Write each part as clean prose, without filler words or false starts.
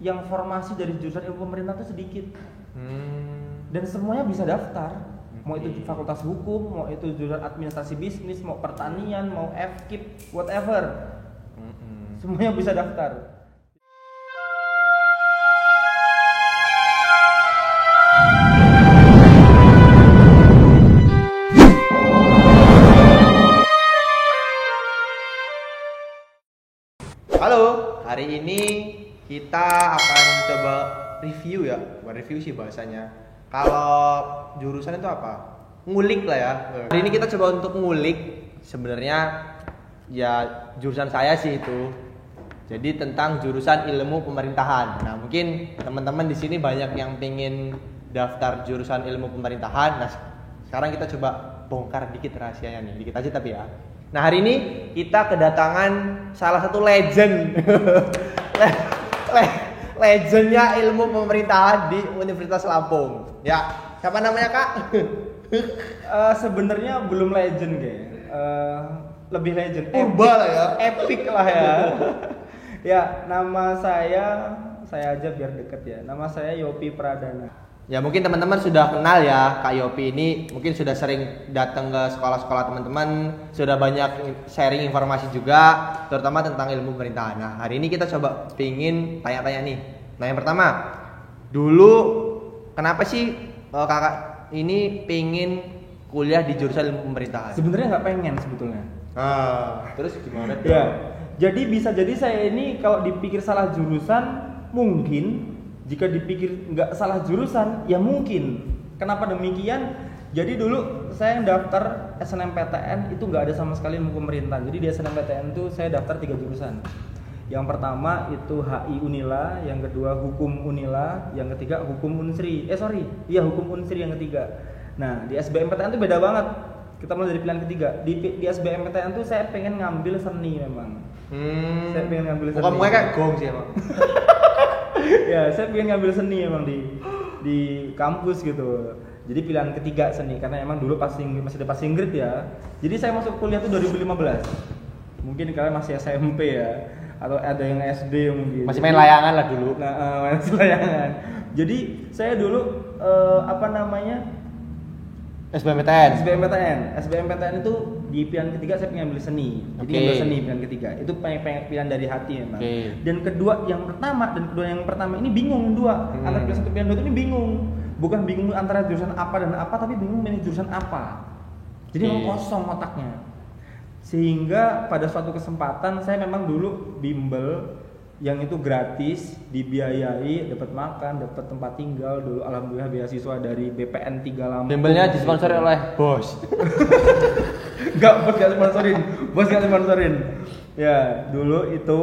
yang formasi dari jurusan ilmu pemerintah itu sedikit. Dan semuanya bisa daftar. Mau itu fakultas hukum, mau itu jurusan administrasi bisnis, mau pertanian, mau FKIP, whatever. Semuanya bisa daftar. Halo, hari ini kita akan coba review ya, bukan review sih bahasanya. Kalau jurusan itu apa? Ngulik lah ya. Hari ini kita coba untuk ngulik sebenarnya ya jurusan saya sih itu. Jadi tentang jurusan ilmu pemerintahan. Nah, mungkin teman-teman di sini banyak yang pengen daftar jurusan ilmu pemerintahan. Nah, sekarang kita coba bongkar dikit rahasianya nih, dikit aja tapi ya. Nah, hari ini kita kedatangan salah satu legend. Legendnya ilmu pemerintahan di Universitas Lampung. Ya, siapa namanya, Kak? Sebenarnya belum legend kayak. Lebih legend. Purba lah ya. Epic lah ya. Ya, nama saya aja biar deket ya. Nama saya Yopi Pradana. Ya, mungkin teman-teman sudah kenal ya Kak Yopi ini, mungkin sudah sering datang ke sekolah-sekolah teman-teman, sudah banyak sharing informasi juga, terutama tentang ilmu pemerintahan. Nah, hari ini kita coba pingin tanya-tanya nih. Nah, yang pertama, dulu kenapa sih kakak ini pingin kuliah di jurusan ilmu pemerintahan? Sebenarnya nggak pengen sebetulnya. Terus gimana? Ya, jadi bisa jadi saya ini kalau dipikir salah jurusan mungkin. Jika dipikir nggak salah jurusan, ya mungkin. Kenapa demikian? Jadi dulu saya yang daftar SNMPTN itu nggak ada sama sekali ilmu pemerintahan. Jadi di SNMPTN itu saya daftar 3 jurusan. Yang pertama itu HI Unila, yang kedua Hukum Unila, yang ketiga Hukum Unsri. Hukum Unsri yang ketiga. Nah, di SBMPTN itu beda banget. Kita mulai dari pilihan ketiga. Di SBMPTN itu saya pengen ngambil seni memang. Saya pengen ngambil seni. Bukan kayak gong sih emang. Ya, saya pengen ngambil seni emang di kampus gitu. Jadi pilihan ketiga seni karena emang dulu masih ada passing grade ya. Jadi saya masuk kuliah tuh 2015. Mungkin kalian masih SMP ya, atau ada yang SD mungkin. Masih main layangan lah dulu. Nah, main layangan. Jadi saya dulu SBMPTN itu di pilihan ketiga saya pengen ambil seni. Jadi ambil seni pilihan ketiga. Itu pengen pilihan dari hati memang. Dan kedua yang pertama ini bingung dua. Antara pilihan satu pilihan dua itu ini bingung. Bukan bingung antara jurusan apa dan apa, tapi bingung milih jurusan apa. Jadi memang kosong otaknya. Sehingga pada suatu kesempatan saya memang dulu bimbel yang itu gratis, dibiayai, dapat makan, dapat tempat tinggal dulu. Alhamdulillah beasiswa dari BPN 3 Lampung. Bimbelnya disponsori oleh bos. Bos gak sponsorin. Ya, dulu itu.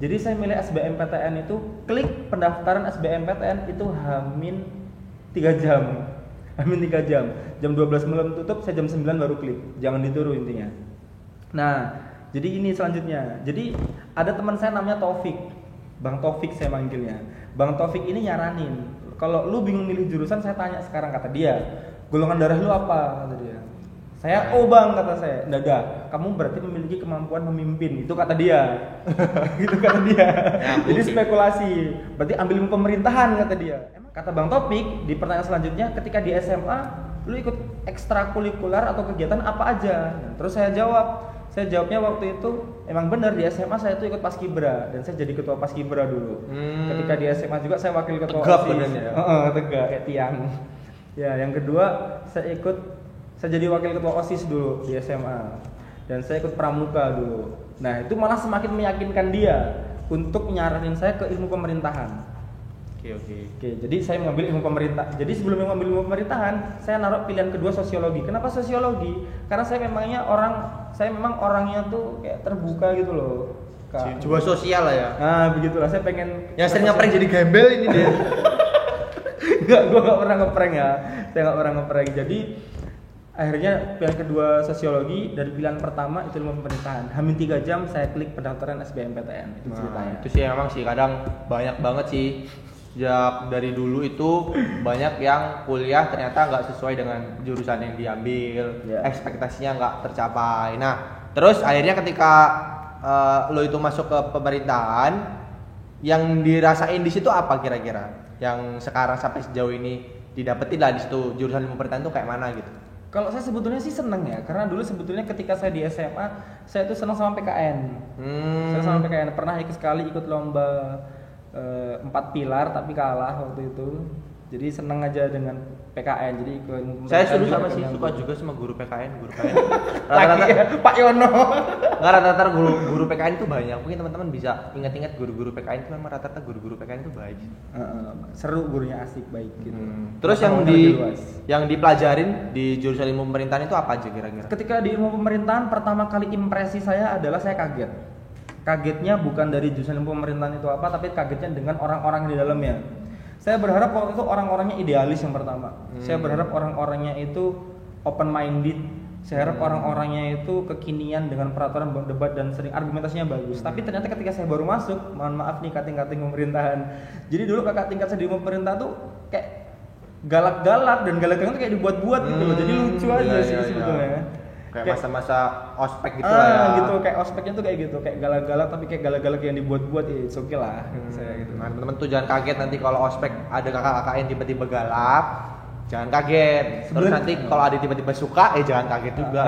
Jadi saya milih SBMPTN itu, klik pendaftaran SBMPTN itu hamin 3 jam. Jam 12 malam tutup, saya jam 9 baru klik. Jangan ditiru intinya. Nah, jadi ini selanjutnya. Jadi ada teman saya namanya Taufik. Bang Taufik saya manggilnya. Bang Taufik ini nyaranin, kalau lu bingung milih jurusan, saya tanya sekarang, kata dia, golongan darah lu apa? Kata dia. Saya, bang, kata saya. Dadah, kamu berarti memiliki kemampuan memimpin. Itu kata dia. Gitu kata dia. Ya, jadi spekulasi. Berarti ambil ilmu pemerintahan, kata dia. Kata Bang Taufik di pertanyaan selanjutnya, ketika di SMA lu ikut ekstrakurikuler atau kegiatan apa aja? Nah, terus saya jawabnya waktu itu emang benar, di SMA saya tuh ikut Paskibra dan saya jadi ketua Paskibra dulu. Ketika di SMA juga saya wakil ketua OSIS. Tegak kayak tiang. Ya, yang kedua saya jadi wakil ketua OSIS dulu di SMA dan saya ikut pramuka dulu. Nah, itu malah semakin meyakinkan dia untuk nyaranin saya ke ilmu pemerintahan. Oke, jadi saya mengambil ilmu pemerintah. Jadi sebelum mengambil ilmu pemerintahan, saya naruh pilihan kedua sosiologi. Kenapa sosiologi? Karena saya memang orangnya tuh kayak terbuka gitu loh. Jiwa sosial lah ya. Nah, begitulah. Saya pengen yang sering ngeprank jadi gembel ini dia. Gue gak pernah ngeprank ya. Saya gak pernah ngeprank. Jadi akhirnya pilihan kedua sosiologi, dari pilihan pertama itu ilmu pemerintahan. Hamin 3 jam saya klik pendaftaran SBMPTN. Itu ceritanya. Itu sih emang sih kadang banyak banget sih. Sejak dari dulu itu banyak yang kuliah ternyata nggak sesuai dengan jurusan yang diambil, ekspektasinya nggak tercapai. Nah, terus akhirnya ketika lo itu masuk ke pemerintahan, yang dirasain di situ apa kira-kira? Yang sekarang sampai sejauh ini didapetin lah di situ jurusan ilmu pemerintahan itu kayak mana gitu? Kalau saya sebetulnya sih seneng ya, karena dulu sebetulnya ketika saya di SMA, saya tuh seneng sama PKN. Saya sama PKN, pernah sekali ikut lomba 4 pilar tapi kalah waktu itu. Jadi seneng aja dengan PKN. Jadi ikut. Saya dulu sama sih suka juga sama guru PKN. Lagi ya, Pak Yono. Nggak rata-rata guru PKN itu banyak. Mungkin teman-teman bisa ingat-ingat guru-guru PKN itu memang rata-rata guru-guru PKN itu baik. Seru, gurunya asik, baik gitu. Terus yang dipelajarin di jurusan ilmu pemerintahan itu apa aja kira-kira? Ketika di ilmu pemerintahan pertama kali impresi saya adalah saya kaget. Kagetnya bukan dari jurusan ilmu pemerintahan itu apa, tapi kagetnya dengan orang-orang di dalamnya. Saya berharap waktu itu orang-orangnya idealis yang pertama. Saya berharap orang-orangnya itu open minded. Saya harap orang-orangnya itu kekinian dengan peraturan debat dan sering argumentasinya bagus. Tapi ternyata ketika saya baru masuk, mohon maaf nih kating-kating pemerintahan. Jadi dulu kakak tingkat saya di pemerintahan tuh kayak galak-galak dan galak-galak tuh kayak dibuat-buat gitu loh. Jadi lucu aja sih sebetulnya. Kayak masa-masa ospek gitu lah ya. Gitu, kayak ospeknya tuh kayak gitu, kayak galak-galak tapi kayak galak-galak yang dibuat-buat ya, it's okay lah. Saya gitu. Nah, teman-teman tuh jangan kaget nanti kalau ospek ada kakak-kakak yang tiba-tiba galak. Jangan kaget. Terus nanti kalau ada tiba-tiba suka, jangan kaget juga.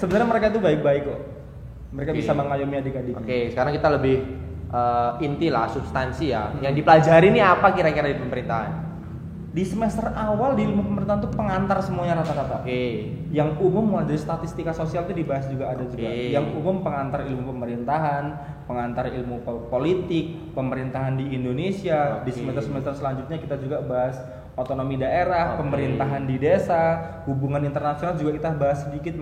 Sebenarnya mereka tuh baik-baik kok. Mereka bisa mengayomi adik-adik. Oke, sekarang kita lebih inti lah, substansi ya. Yang dipelajari ini apa kira-kira di pemerintahan? Di semester awal di ilmu pemerintahan tuh pengantar semuanya rata-rata. Yang umum mulai dari statistika sosial itu dibahas juga ada juga. Yang umum pengantar ilmu pemerintahan, pengantar ilmu politik, pemerintahan di Indonesia. Di semester-semester selanjutnya kita juga bahas otonomi daerah, pemerintahan di desa, hubungan internasional juga kita bahas sedikit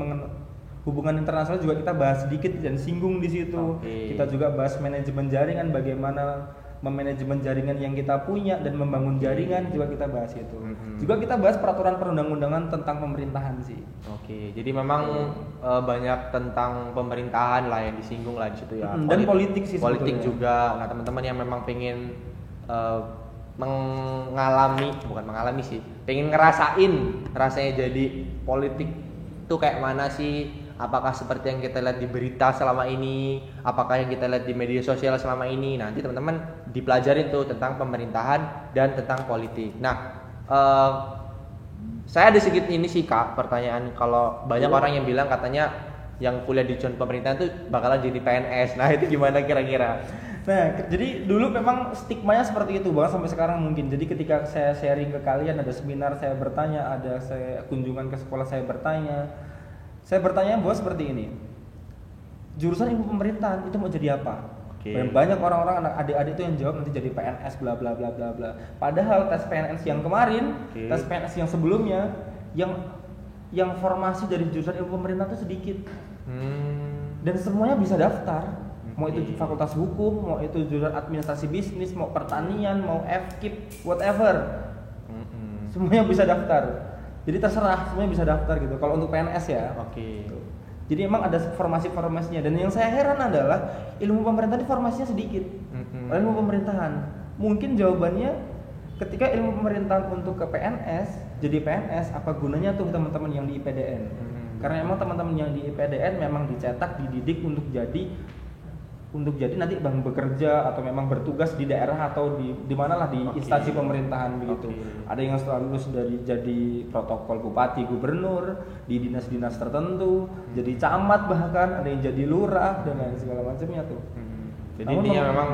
hubungan internasional juga kita bahas sedikit dan singgung di situ. Kita juga bahas manajemen jaringan, bagaimana memanajemen jaringan yang kita punya dan membangun jaringan juga kita bahas itu. Juga kita bahas peraturan perundang-undangan tentang pemerintahan sih. Jadi memang banyak tentang pemerintahan lah yang disinggung lah di situ ya. Dan politik sih. Politik sebetulnya juga. Nah teman-teman yang memang pengen pengen ngerasain rasanya jadi politik itu kayak mana sih? Apakah seperti yang kita lihat di berita selama ini, apakah yang kita lihat di media sosial selama ini. Nanti teman-teman dipelajari tuh tentang pemerintahan dan tentang politik. Nah, saya ada sedikit ini sih Kak, pertanyaan. Kalau banyak orang yang bilang katanya yang kuliah di jurusan pemerintahan tuh bakalan jadi PNS. Nah itu gimana kira-kira? Nah, jadi dulu memang stigmanya seperti itu banget sampai sekarang mungkin. Jadi ketika saya sharing ke kalian, ada seminar saya bertanya, ada saya kunjungan ke sekolah saya bertanya bahwa seperti ini. Jurusan ilmu pemerintahan itu mau jadi apa? Dan banyak orang-orang anak adik-adik itu yang jawab nanti jadi PNS bla bla bla bla bla. Padahal tes PNS yang kemarin, tes PNS yang sebelumnya yang formasi dari jurusan ilmu pemerintahan itu sedikit. Dan semuanya bisa daftar. Mau itu fakultas hukum, mau itu jurusan administrasi bisnis, mau pertanian, mau FKIP, whatever. Semuanya bisa daftar. Jadi terserah, semuanya bisa daftar gitu. Kalau untuk PNS ya. Gitu. Jadi emang ada formasi-formasinya. Dan yang saya heran adalah ilmu pemerintahan ini formasinya sedikit. Ilmu pemerintahan. Mungkin jawabannya ketika ilmu pemerintahan untuk ke PNS, jadi PNS apa gunanya tuh teman-teman yang di IPDN? Karena emang teman-teman yang di IPDN memang dicetak, dididik untuk jadi nanti bang bekerja atau memang bertugas di daerah atau di mana lah di instansi pemerintahan begitu. Ada yang setelah lulus dari jadi protokol bupati, gubernur di dinas-dinas tertentu, jadi camat bahkan ada yang jadi lurah dan lain segala macamnya tuh. Jadi intinya memang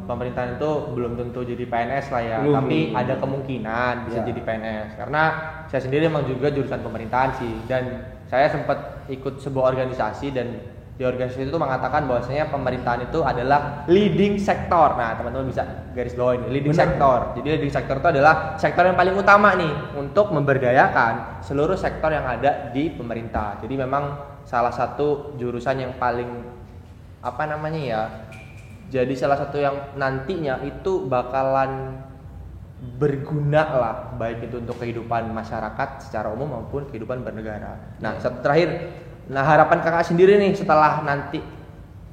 pemerintahan itu belum tentu jadi PNS lah ya, tapi ada kemungkinan bisa jadi PNS. Karena saya sendiri memang juga jurusan pemerintahan sih, dan saya sempat ikut sebuah organisasi dan di organisasi itu mengatakan bahwasanya pemerintahan itu adalah leading sector. Nah, teman-teman bisa garis bawah ini, leading sector. Jadi leading sector itu adalah sektor yang paling utama nih untuk memberdayakan seluruh sektor yang ada di pemerintah. Jadi memang salah satu jurusan yang paling jadi salah satu yang nantinya itu bakalan berguna lah, baik itu untuk kehidupan masyarakat secara umum maupun kehidupan bernegara. Nah, terakhir, harapan kakak sendiri nih setelah nanti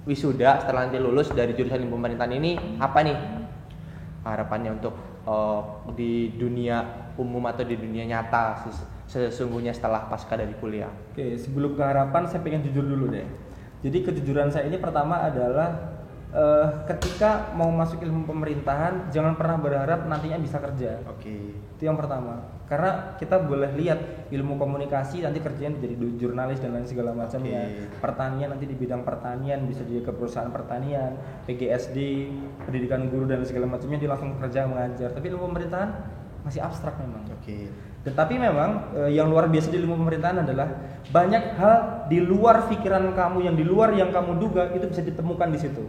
wisuda, setelah nanti lulus dari jurusan ilmu pemerintahan ini, apa nih harapannya untuk di dunia umum atau di dunia nyata sesungguhnya setelah pasca dari kuliah? Oke, sebelum ke harapan saya pengen jujur dulu deh. Jadi kejujuran saya ini pertama adalah ketika mau masuk ilmu pemerintahan jangan pernah berharap nantinya bisa kerja. Oke. Itu yang pertama. Karena kita boleh lihat ilmu komunikasi nanti kerjanya jadi jurnalis dan lain segala macamnya. Pertanian nanti di bidang pertanian bisa jadi ke perusahaan pertanian, PGSD, pendidikan guru dan segala macamnya dia langsung kerja mengajar. Tapi ilmu pemerintahan masih abstrak memang. Oke. Tetapi memang yang luar biasa di ilmu pemerintahan adalah banyak hal di luar pikiran kamu, yang di luar yang kamu duga itu bisa ditemukan di situ.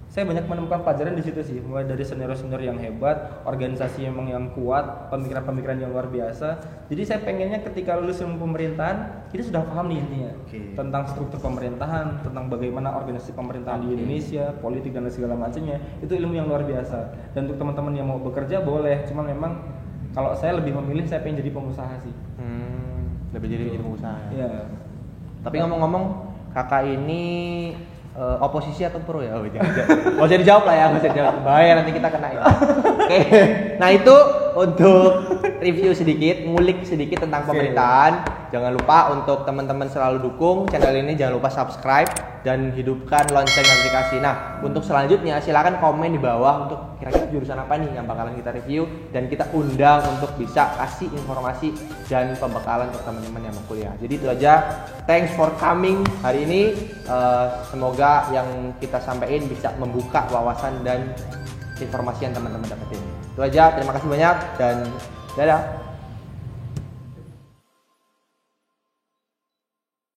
Saya banyak menemukan pelajaran di situ sih, mulai dari senior-senior yang hebat, organisasi emang yang kuat, pemikiran-pemikiran yang luar biasa. Jadi saya pengennya ketika lulus ilmu pemerintahan, kita sudah paham nih intinya tentang struktur pemerintahan, tentang bagaimana organisasi pemerintahan di Indonesia, politik dan segala macamnya. Itu ilmu yang luar biasa. Dan untuk teman-teman yang mau bekerja boleh, cuman memang kalau saya lebih memilih saya pengen jadi pengusaha sih. Lebih jadi pengusaha. Iya. Tapi ngomong-ngomong, kakak ini oposisi atau pro ya? Oh, jangan. Gak usah dijawab lah ya, gak usah dijawab. Bahaya nanti kita kena ya. Oke. Nah itu untuk review sedikit, ngulik sedikit tentang pemerintahan. Jangan lupa untuk teman-teman selalu dukung channel ini, jangan lupa subscribe dan hidupkan lonceng notifikasi. Nah, untuk selanjutnya silakan komen di bawah untuk kira-kira jurusan apa nih yang bakalan kita review dan kita undang untuk bisa kasih informasi dan pembekalan untuk teman-teman yang mau kuliah. Jadi itu aja. Thanks for coming hari ini. Semoga yang kita sampaikan bisa membuka wawasan dan informasi yang teman-teman dapetin. Itu aja. Terima kasih banyak dan dadah.